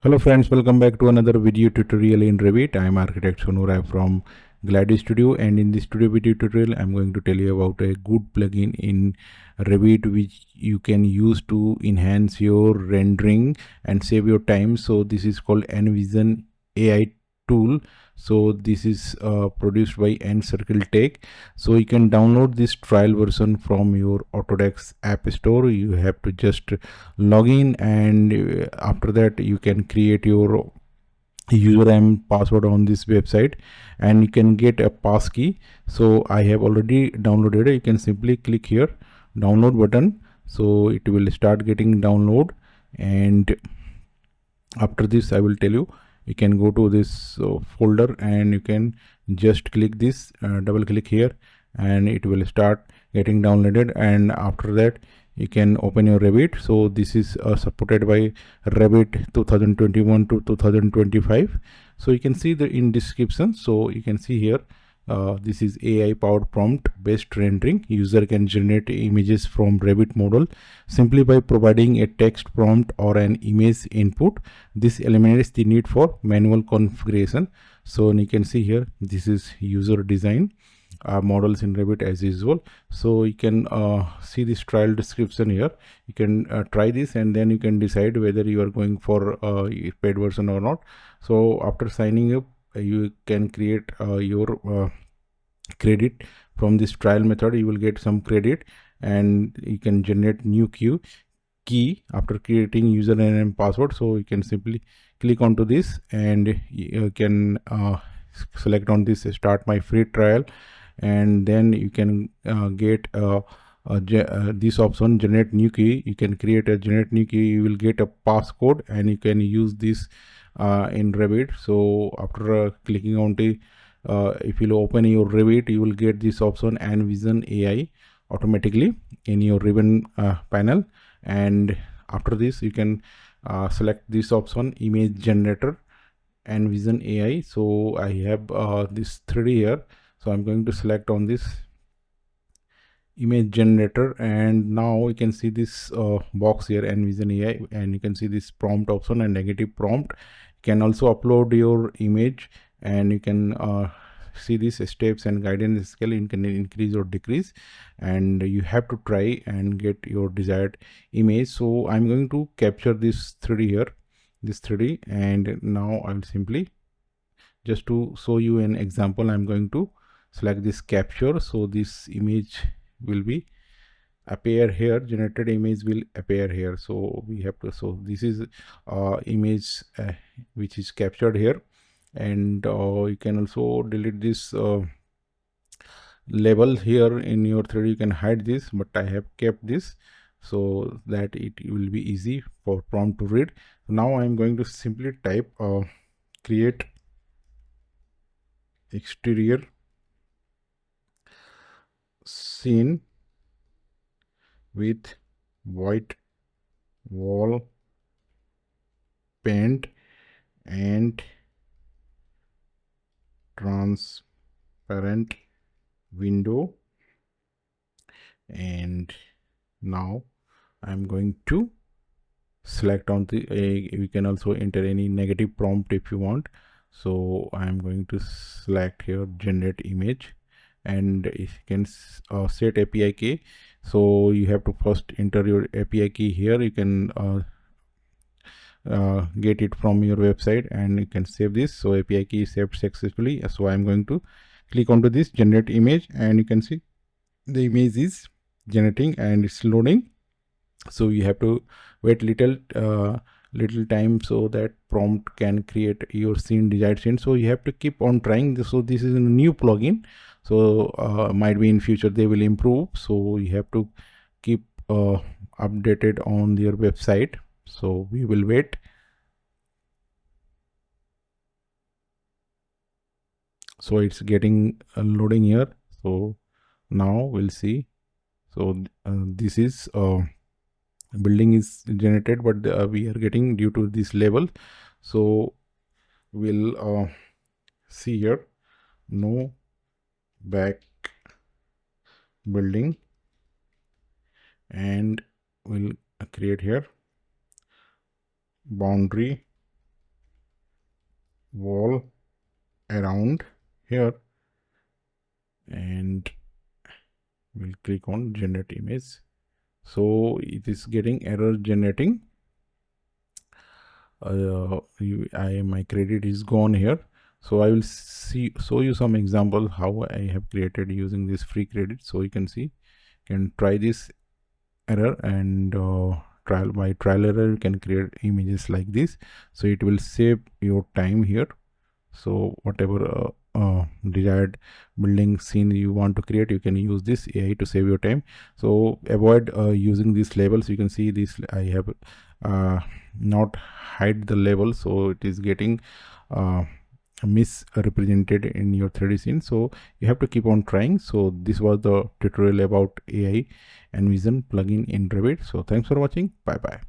Hello friends, welcome back to another video tutorial in Revit. I am architect Sonurai from Glady Studio, and in this studio video tutorial I am going to tell you about a good plugin in Revit which you can use to enhance your rendering and save your time. So this is called Nvision AI tool. So this is produced by Circle Tech. So you can download this trial version from your Autodesk App Store. You have to just log in, and after that you can create your user and password on this website, and you can get a pass key. So I have already downloaded it. You can simply click here download button, so it will start getting download. And after this I will tell you, you can go to this folder, and you can just click this, double click here, and it will start getting downloaded. And after that you can open your Revit. So this is supported by Revit 2021 to 2025. So you can see the in description. So you can see here, this is AI powered prompt based rendering. User can generate images from Revit model simply by providing a text prompt or an image input. This eliminates the need for manual configuration. So you can see here, this is user design models in Revit as usual. So you can see this trial description here. You can try this, and then you can decide whether you are going for paid version or not. So after signing up, you can create your credit from this trial method. You will get some credit, and you can generate new key after creating username and password. So you can simply click onto this, and you can select on this start my free trial, and then you can get this option generate new key. You can create a generate new key. You will get a passcode, and you can use this in Revit. So after clicking on the if you open your Revit, you will get this option Nvision AI automatically in your ribbon panel. And after this you can select this option image generator Nvision AI. So I have this 3D here, so I'm going to select on this image generator, and now you can see this box here Nvision AI, and you can see this prompt option and negative prompt. You can also upload your image, and you can see these steps and guidance scale. You can increase or decrease, and you have to try and get your desired image. So I'm going to capture this 3D here, this 3D, and now I'll simply, just to show you an example, I'm going to select this capture. So this image will be appear here, generated image will appear here. So we have to, so this is image which is captured here. And you can also delete this label here in your 3D. You can hide this, but I have kept this so that it will be easy for prompt to read. Now I'm going to simply type create exterior scene with white wall paint and transparent window. And now I'm going to select on the you can also enter any negative prompt if you want. So I'm going to select here generate image, and you can set API key. So you have to first enter your API key here. You can get it from your website, and you can save this. So API key is saved successfully. So I'm going to click onto this generate image, and you can see the image is generating and it's loading. So you have to wait little time so that prompt can create your scene, desired scene. So you have to keep on trying this. So this is a new plugin, so might be in future they will improve. So you have to keep updated on their website. So we will wait. So it's getting loading here. So now we'll see. So this is building is generated, but we are getting due to this level. So we'll see here, no back building, and we'll create here boundary wall around here, and we'll click on generate image. So it is getting error generating. My credit is gone here. So I will show you some example how I have created using this free credit. So you can see, you can try this error, and trial error you can create images like this. So it will save your time here. So whatever desired building scene you want to create, you can use this AI to save your time. So avoid using these labels. You can see this, I have not hide the label, so it is getting misrepresented in your 3D scene. So you have to keep on trying. So this was the tutorial about AI Nvision plugin in Revit. So thanks for watching. Bye bye.